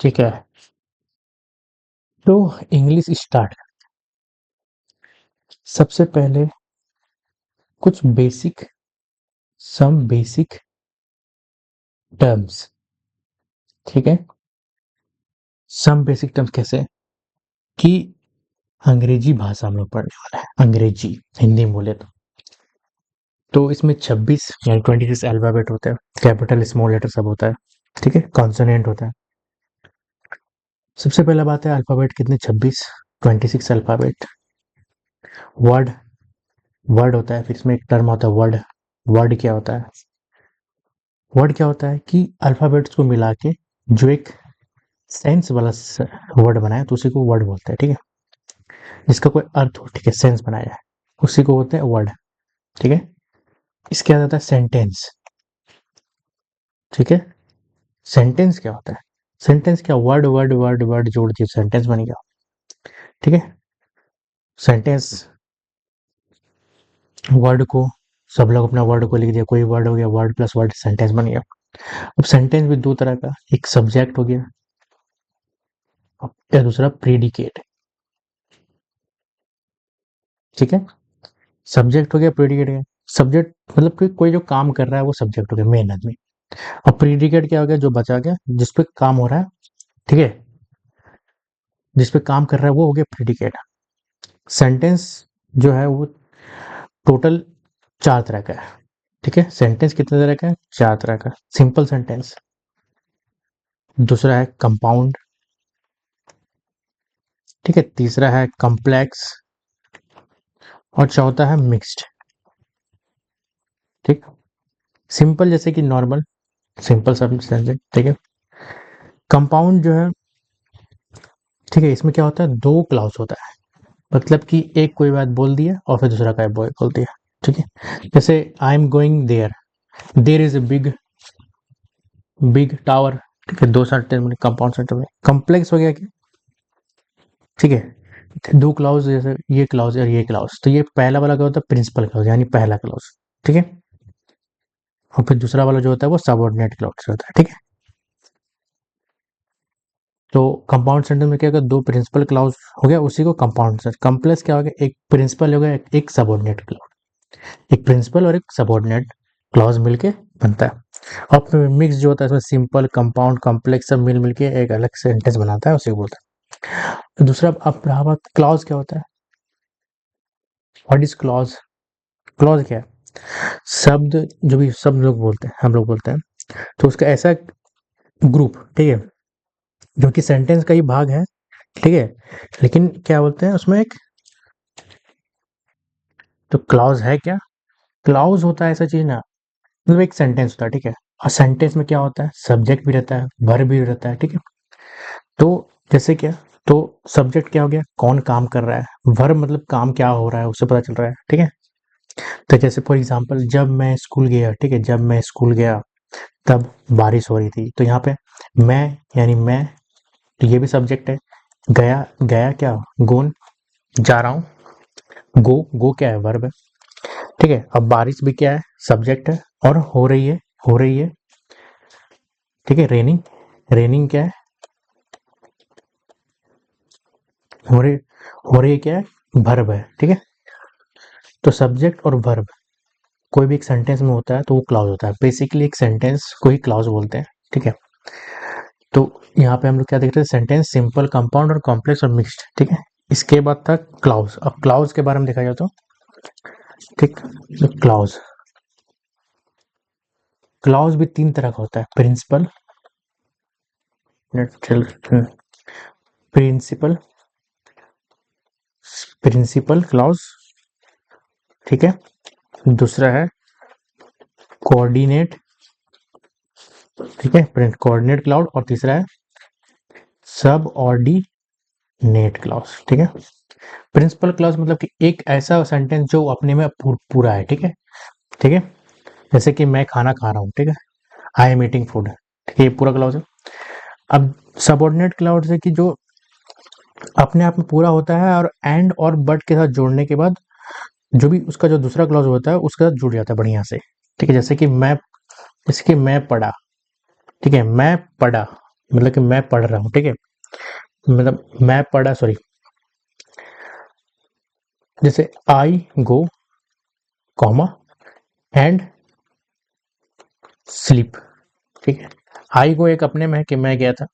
ठीक है। तो इंग्लिश स्टार्ट सबसे पहले कुछ बेसिक सम बेसिक टर्म्स। ठीक है। सम बेसिक टर्म्स कैसे कि अंग्रेजी भाषा हम लोग पढ़ने वाला है, अंग्रेजी हिंदी में बोले तो इसमें 26 यानी 26 अल्फाबेट होता है, कैपिटल स्मॉल लेटर सब होता है। ठीक है, कॉन्सोनेंट होता है। सबसे पहला बात है अल्फाबेट कितने 26 26 अल्फाबेट। वर्ड वर्ड होता है, फिर इसमें एक टर्म होता है वर्ड। वर्ड क्या होता है? वर्ड क्या होता है कि अल्फाबेट्स को मिला के जो एक सेंस वाला वर्ड बनाए तो उसी को वर्ड बोलते हैं। ठीक है, जिसका कोई अर्थ हो, ठीक है, सेंस बनाया जाए उसी को बोलते हैं वर्ड। ठीक है, इसके आ जाता है सेंटेंस। ठीक है, सेंटेंस क्या होता है? सेंटेंस क्या, वर्ड वर्ड वर्ड वर्ड जोड़ दिए सेंटेंस बन गया। ठीक है, सेंटेंस वर्ड को सब लोग अपना वर्ड को लिख दिया, कोई वर्ड हो गया, वर्ड प्लस वर्ड सेंटेंस बन गया। अब सेंटेंस भी दो तरह का, एक सब्जेक्ट हो गया या दूसरा प्रीडिकेट। ठीक है, सब्जेक्ट हो गया, प्रीडिकेट हो गया। सब्जेक्ट मतलब कि कोई जो काम कर रहा है वो सब्जेक्ट हो गया, मेन आदमी। और प्रीडिकेट क्या हो गया, जो बचा गया, जिसपे काम हो रहा है। ठीक है, जिसपे काम कर रहा है वो हो गया प्रीडिकेट। सेंटेंस जो है वो टोटल 4 तरह का है। ठीक है, सेंटेंस कितने तरह का है? 4 तरह का। सिंपल सेंटेंस, दूसरा है कंपाउंड, ठीक है, तीसरा है कॉम्प्लेक्स और चौथा है मिक्स्ड। ठीक, सिंपल जैसे कि नॉर्मल, सिंपल सब सेंटेंस। ठीक है, कंपाउंड जो है, ठीक है, इसमें क्या होता है, 2 क्लॉज होता है। मतलब कि एक कोई बात बोल दिया और फिर दूसरा का बोल दिया। ठीक है, जैसे I am going there, there is a big big tower. ठीक है, 2 सेंटेंस में कंपाउंड सेंटेंस में। कॉम्प्लेक्स हो गया क्या? ठीक है, 2 क्लॉज, जैसे ये क्लॉज और ये क्लॉज, तो ये पहला वाला क्या होता है, प्रिंसिपल क्लॉज यानी पहला क्लॉज। ठीक है, और फिर दूसरा वाला जो होता है वो सबऑर्डिनेट क्लॉज होता है। ठीक है, तो कंपाउंड सेंटेंस में क्या होगा, 2 प्रिंसिपल क्लॉज हो गया, उसी को कंपाउंड सेंटेंस। कॉम्प्लेक्स क्या हो गया, एक प्रिंसिपल हो गया, एक सबऑर्डिनेट क्लॉज। एक प्रिंसिपल और एक सबऑर्डिनेट क्लॉज मिलके बनता है। और फिर मिक्स जो होता है इसमें सिंपल कंपाउंड कॉम्प्लेक्स सब मिल के एक अलग सेंटेंस बनाता है, उसी को बोलता है। दूसरा अब रहा बात क्लॉज क्या होता है। What is clause? क्लॉज क्या है? शब्द जो भी सब लोग बोलते हैं, हम लोग बोलते हैं, तो उसका ऐसा ग्रुप, ठीक है, जो कि सेंटेंस का ही भाग है। ठीक है, लेकिन क्या बोलते हैं उसमें एक, तो क्लॉज है क्या, क्लॉज होता है ऐसा चीज ना, मतलब एक सेंटेंस होता है। ठीक है, और सेंटेंस में क्या होता है, सब्जेक्ट भी रहता है, वर्ब भी रहता है। ठीक है, तो जैसे क्या, तो सब्जेक्ट क्या हो गया, कौन काम कर रहा है, वर्ब मतलब काम क्या हो रहा है उससे पता चल रहा है। ठीक है, तो जैसे फॉर एग्जांपल जब मैं स्कूल गया, ठीक है, जब मैं स्कूल गया तब बारिश हो रही थी, तो यहाँ पे मैं यानी मैं, तो ये भी सब्जेक्ट है। गया, गया क्या, गोन, जा रहा हूँ, गो क्या है, वर्ब है। ठीक है, अब बारिश भी क्या है, सब्जेक्ट है। और हो रही है, हो रही है। ठीक है, रेनिंग, रेनिंग क्या है, हो रही, हो रही है क्या है, वर्ब है। ठीक है, तो सब्जेक्ट और वर्ब कोई भी एक सेंटेंस में होता है तो वो क्लॉज होता है। बेसिकली एक सेंटेंस को ही क्लॉज बोलते हैं। ठीक है, तो यहाँ पे हम लोग क्या देख रहे हैं, सेंटेंस, सिंपल, कंपाउंड और कॉम्प्लेक्स और मिक्स्ड। ठीक है, इसके बाद तक क्लॉज। अब क्लॉज के बारे में देखा जाए तो, ठीक, तो क्लॉज, क्लॉज भी 3 तरह का होता है, प्रिंसिपल, प्रिंसिपल, प्रिंसिपल क्लॉज। ठीक है, दूसरा है कोऑर्डिनेट, ठीक है, कोऑर्डिनेट क्लाउड, और तीसरा है सब ऑर्डिनेट क्लॉज। ठीक है, प्रिंसिपल क्लॉज मतलब कि एक ऐसा सेंटेंस जो अपने में पूरा है। ठीक है, ठीक है, जैसे कि मैं खाना खा रहा हूँ, ठीक है, आई एम ईटिंग फूड। ठीक है, ये पूरा क्लॉज है। अब सबऑर्डिनेट क्लाउड से कि जो अपने आप में पूरा होता है और एंड और बट के साथ जोड़ने के बाद जो भी उसका जो दूसरा क्लॉज होता है उसके साथ जुड़ जाता है बढ़िया से। ठीक है, जैसे कि मैं, जैसे कि मैं पढ़ा, ठीक है, मैं पढ़ा, मतलब कि मैं पढ़ रहा हूँ, ठीक है, मतलब मैं पढ़ा, सॉरी, जैसे आई गो कॉमा एंड स्लीप, ठीक है, आई गो एक अपने में है कि मैं गया था,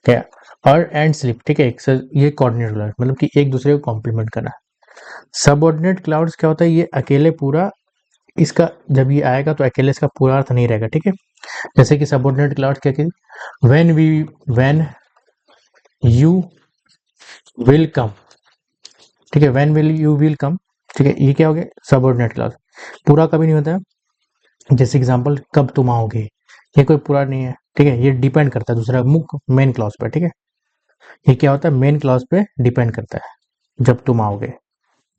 क्या, और एंड स्लीप, ठीक है, ये कोऑर्डिनेट क्लाउड मतलब कि एक दूसरे को कॉम्प्लीमेंट करना। सबऑर्डिनेट क्लाउड्स क्या होता है, ये अकेले पूरा, इसका जब ये आएगा तो अकेले इसका पूरा अर्थ नहीं रहेगा, ठीक है। जैसे कि सबऑर्डिनेट क्लाउड क्या कि व्हेन यू विल कम, ठीक है, when will you will come, ठीक है, ये क्या हो गया, सबऑर्डिनेट क्लाउड, पूरा कभी नहीं होता है। जैसे एग्जांपल, कब तुम आओगे, ये कोई पूरा नहीं है, ठीक है, ये डिपेंड करता है दूसरा मुख मेन क्लॉज पर, ठीक है, ये क्या होता है, मेन क्लॉज पे डिपेंड करता है, जब तुम आओगे,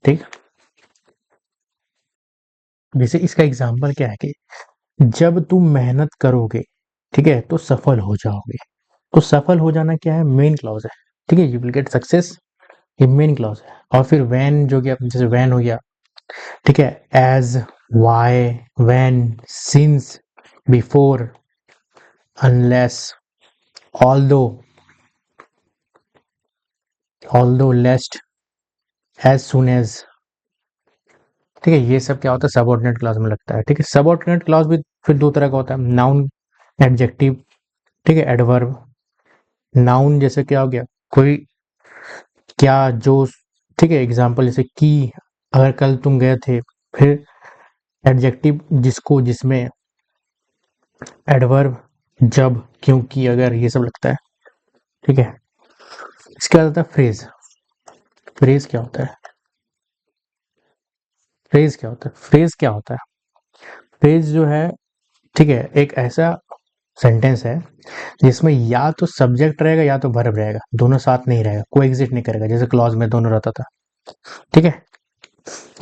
ठीक। जैसे इसका एग्जांपल क्या है कि जब तुम मेहनत करोगे, ठीक है, तो सफल हो जाओगे, तो सफल हो जाना क्या है, मेन क्लॉज है, ठीक है, यू विल गेट सक्सेस, ये मेन क्लॉज है। और फिर वैन जो गया, जैसे वैन हो गया, ठीक है, as, why, when, since, before, unless, although, lest, as soon as, ठीक है, ये सब क्या होता है, सबऑर्डिनेट क्लॉज में लगता है, ठीक है। सबऑर्डिनेट क्लॉज भी फिर दो तरह का होता है, नाउन, एडजेक्टिव, ठीक है, एडवर्ब। नाउन जैसे क्या हो गया, कोई, क्या, जो, ठीक है, एग्जाम्पल जैसे कि, अगर कल तुम गए थे। फिर एडजेक्टिव, जिसको, जिसमें, एडवर्ब, जब, क्योंकि, अगर, ये सब लगता है, ठीक है। इसके बाद आता है फ्रेज। फ्रेज क्या होता है, फ्रेज क्या होता है, फ्रेज क्या होता है, फ्रेज जो है, ठीक है, एक ऐसा सेंटेंस है जिसमें या तो सब्जेक्ट रहेगा या तो वर्ब रहेगा, दोनों साथ नहीं रहेगा, कोई एग्जिट नहीं करेगा, जैसे क्लॉज में दोनों रहता था, ठीक है।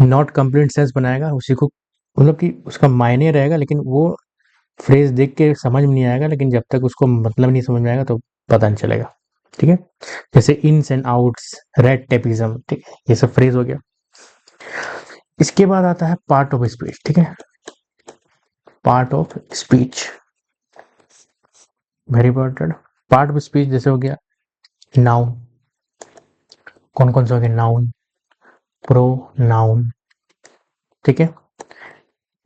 नॉट कंप्लीट सेंस बनाएगा उसी को, मतलब कि उसका मायने रहेगा, लेकिन वो फ्रेज देख के समझ में नहीं आएगा, लेकिन जब तक उसको मतलब नहीं समझ में आएगा तो पता नहीं चलेगा, ठीक है। जैसे इन्स एंड आउट्स, रेड टेपिज्म, ठीक है, ये सब फ्रेज हो गया। इसके बाद आता है पार्ट ऑफ स्पीच, ठीक है, part of speech, very important. Part of speech जैसे हो गया नाउन, कौन कौन से हो गए, नाउन, प्रो नाउन, ठीक है,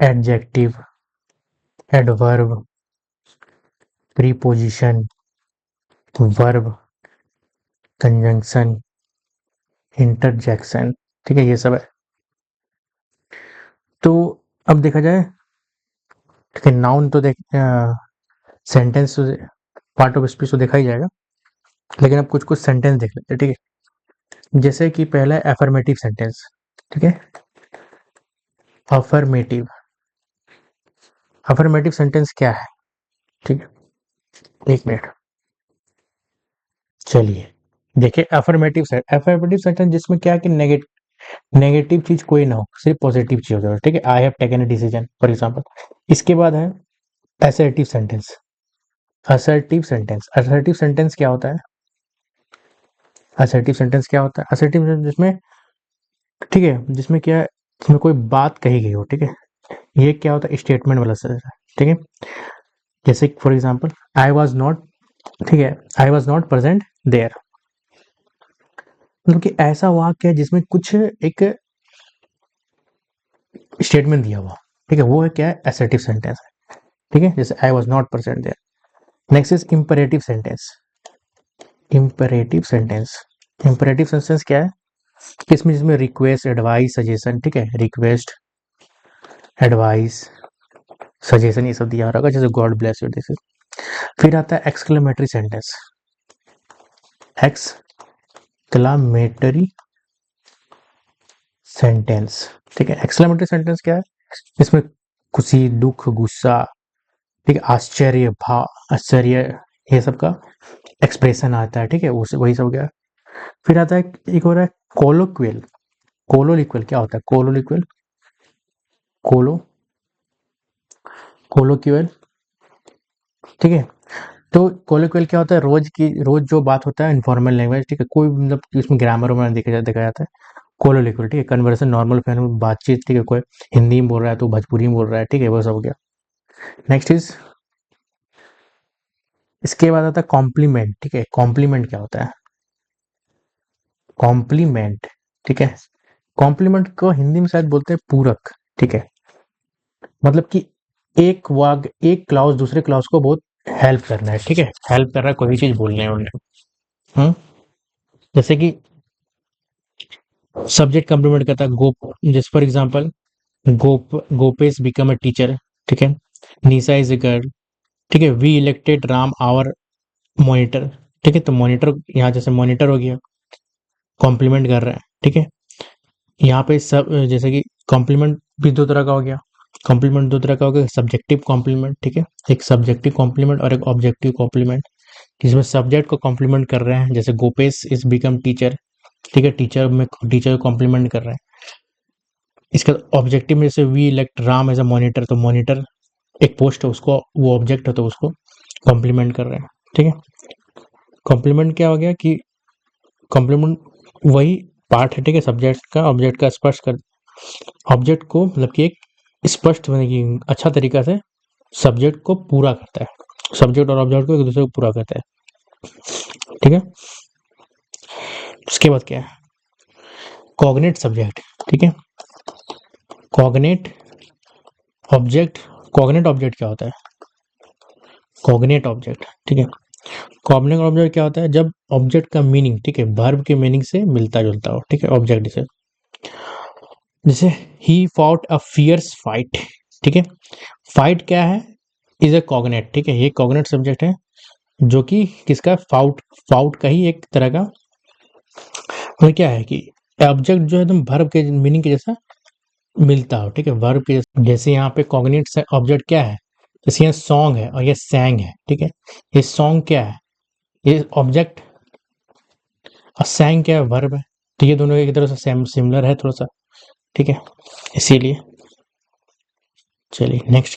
adjective, adverb, preposition, verb, conjunction, interjection, ठीक है, ये सब है। तो अब देखा जाए, ठीक है, नाउन तो देख, सेंटेंस तो, पार्ट ऑफ स्पीच तो देखा ही जाएगा, लेकिन अब कुछ कुछ सेंटेंस देख लेते हैं, ठीक है। जैसे कि पहला है एफर्मेटिव सेंटेंस, ठीक है, अफर्मेटिव, अफर्मेटिव सेंटेंस क्या है, ठीक है, एक मिनट, चलिए देखिए। अफर्मेटिव सेंटेंस जिसमें क्या है कि नेगेटिव चीज कोई ना हो, सिर्फ पॉजिटिव चीज हो, ठीक है, I have taken a decision for example. इसके बाद है असर्टिव सेंटेंस। असर्टिव सेंटेंस क्या होता है, असर्टिव सेंटेंस क्या होता है, असर्टिव सेंटेंस जिसमें, ठीक है, जिसमें क्या है, जिसमें कोई बात कही गई हो, ठीक है, ये क्या होता है, स्टेटमेंट वाला सेंस है, ठीक है। जैसे for example, I was not, ठीक है, I was not present there, मतलब कि ऐसा वाक्य है जिसमें कुछ एक स्टेटमेंट दिया हुआ, ठीक है, वो है क्या है, असर्टिव सेंटेंस है, ठीक है, जैसे I was not present there. Next is imperative sentence. Imperative sentence, imperative sentence क्या है, इसमें जिसमें रिक्वेस्ट, एडवाइस, सजेशन, ठीक है, रिक्वेस्ट, एडवाइस, सजेशन, ये सब दिया होगा, जैसे God bless you, this is. फिर आता है एक्सक्लेमेटरी सेंटेंस, एक्सक्लामेटरी सेंटेंस, ठीक है, एक्सक्लेमेटरी सेंटेंस क्या है, इसमें खुशी, दुख, गुस्सा, ठीक है, आश्चर्य, भाव, आश्चर्य, ये सब का एक्सप्रेशन आता है, ठीक है, वही सब हो गया। फिर आता है एक हो रहा है कोलोक्वियल। कोलोलिक्वल क्या होता है, कोलोलिक्वल, कोलो, कोलोक्वियल, ठीक है। तो कोलोक्वियल क्या होता है, रोज जो बात होता है, इनफॉर्मल लैंग्वेज, ठीक है, कोई मतलब इसमें ग्रामर वगैरह देखा जाता है। कोलोलिक्वल, ठीक है, कन्वर्सेशन, नॉर्मल फैन बातचीत, ठीक है, कोई हिंदी में बोल रहा है तो भोजपुरी में बोल रहा है, ठीक है, वो सब हो गया। नेक्स्ट इज इसके बाद आता है कॉम्प्लीमेंट, ठीक है। कॉम्प्लीमेंट क्या होता है? कॉम्प्लीमेंट, ठीक है। कॉम्प्लीमेंट को हिंदी में शायद बोलते हैं पूरक, ठीक है। मतलब कि एक क्लाउज दूसरे क्लाउज को बहुत हेल्प करना है, ठीक है। हेल्प कर रहा है, कोई भी चीज बोलने है उन्हें। हम्म जैसे कि सब्जेक्ट कॉम्प्लीमेंट करता है, गोप, जैसे for example Gopesh become a teacher, ठीक है। निशा इज अ गर्ल, ठीक है। We elected Ram our monitor, ठीक है। तो मॉनिटर यहाँ जैसे मॉनिटर हो गया, कॉम्प्लीमेंट कर रहा है, ठीक है। यहाँ पे सब जैसे कि कॉम्प्लीमेंट भी दो तरह का हो गया। कॉम्प्लीमेंट दो तरह का हो गया, सब्जेक्टिव कॉम्प्लीमेंट, ठीक है। एक सब्जेक्टिव कॉम्प्लीमेंट और एक ऑब्जेक्टिव कॉम्प्लीमेंट, जिसमें सब्जेक्ट को कॉम्प्लीमेंट कर रहे हैं, जैसे गोपेश इज बिकम टीचर, ठीक है। टीचर को कॉम्प्लीमेंट कर रहे हैं। इसका ऑब्जेक्टिव में जैसे we elect Ram as a monitor, तो मॉनिटर एक पोस्ट है, उसको वो ऑब्जेक्ट है, तो उसको कॉम्प्लीमेंट कर रहे हैं, ठीक है। कॉम्प्लीमेंट क्या हो गया कि कॉम्प्लीमेंट वही पार्ट है, ठीक है, सब्जेक्ट का ऑब्जेक्ट का स्पष्ट कर, ऑब्जेक्ट को मतलब कि एक स्पष्ट मतलब कि अच्छा तरीका से सब्जेक्ट को पूरा करता है, सब्जेक्ट और ऑब्जेक्ट को एक दूसरे को पूरा करता है, ठीक है। उसके बाद क्या है? कॉग्नेट सब्जेक्ट, ठीक है। कॉग्नेट ऑब्जेक्ट, कॉग्नेट ऑब्जेक्ट क्या होता है? कॉग्नेट ऑब्जेक्ट, ठीक है। कॉग्नेट ऑब्जेक्ट क्या होता है? जब ऑब्जेक्ट का मीनिंग, ठीक है, वर्ब के मीनिंग से मिलता जुलता हो, ठीक है, ऑब्जेक्ट से। जैसे he fought a fierce fight, ठीक है। फाइट क्या है? इज ए कॉग्नेट, ठीक है। ये कॉग्नेट सब्जेक्ट है, जो कि किसका, फाउट, फाउट का ही एक तरह का, मतलब क्या है कि ऑब्जेक्ट जो है एकदम वर्ब के मीनिंग के जैसा मिलता हो, ठीक है, वर्ब के जैसे यहाँ पे कॉग्नेट ऑब्जेक्ट क्या है? जैसे यहाँ सॉन्ग है और ये सैंग है, ठीक है। ये सॉन्ग क्या है? ये ऑब्जेक्ट, और सैंग क्या है? वर्ब है। तो ये दोनों एक तरह से सिमिलर है थोड़ा सा, ठीक है, इसीलिए। चलिए नेक्स्ट